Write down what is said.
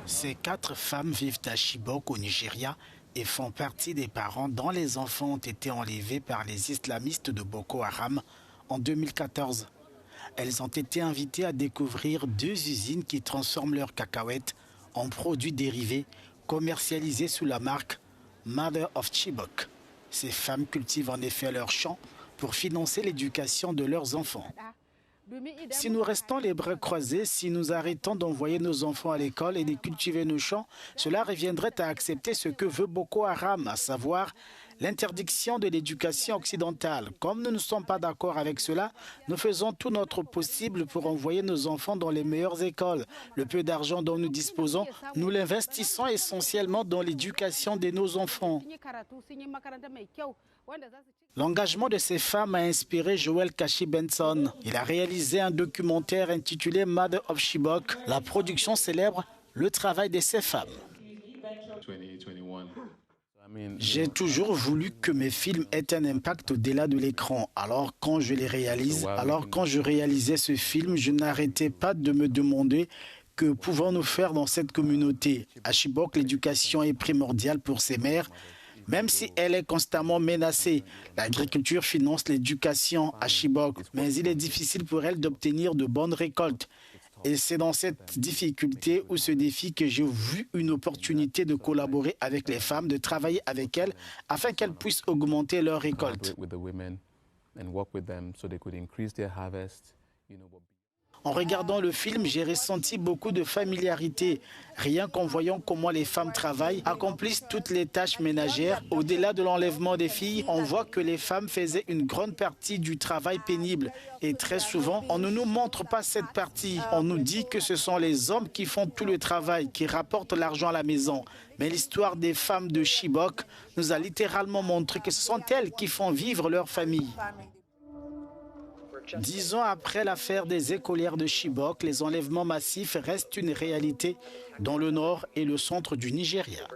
Ces 4 femmes vivent à Chibok au Nigeria et font partie des parents dont les enfants ont été enlevés par les islamistes de Boko Haram en 2014. Elles ont été invitées à découvrir 2 usines qui transforment leurs cacahuètes en produits dérivés commercialisés sous la marque Mother of Chibok. Ces femmes cultivent en effet leurs champs pour financer l'éducation de leurs enfants. Si nous restons les bras croisés, si nous arrêtons d'envoyer nos enfants à l'école et de cultiver nos champs, cela reviendrait à accepter ce que veut Boko Haram, à savoir l'interdiction de l'éducation occidentale. Comme nous ne sommes pas d'accord avec cela, nous faisons tout notre possible pour envoyer nos enfants dans les meilleures écoles. Le peu d'argent dont nous disposons, nous l'investissons essentiellement dans l'éducation de nos enfants. L'engagement de ces femmes a inspiré Joel Kashi Benson. Il a réalisé un documentaire intitulé Mother of Chibok. La production célèbre le travail de ces femmes. J'ai toujours voulu que mes films aient un impact au-delà de l'écran. Alors quand je réalisais ce film, je n'arrêtais pas de me demander que pouvons-nous faire dans cette communauté. À Chibok, l'éducation est primordiale pour ces mères, même si elle est constamment menacée. L'agriculture finance l'éducation à Chibok, mais il est difficile pour elle d'obtenir de bonnes récoltes. Et c'est dans cette difficulté ou ce défi que j'ai vu une opportunité de collaborer avec les femmes, de travailler avec elles afin qu'elles puissent augmenter leur récolte. En regardant le film, j'ai ressenti beaucoup de familiarité. Rien qu'en voyant comment les femmes travaillent, accomplissent toutes les tâches ménagères. Au-delà de l'enlèvement des filles, on voit que les femmes faisaient une grande partie du travail pénible. Et très souvent, on ne nous montre pas cette partie. On nous dit que ce sont les hommes qui font tout le travail, qui rapportent l'argent à la maison. Mais l'histoire des femmes de Chibok nous a littéralement montré que ce sont elles qui font vivre leur famille. 10 ans après l'affaire des écolières de Chibok, les enlèvements massifs restent une réalité dans le nord et le centre du Nigeria.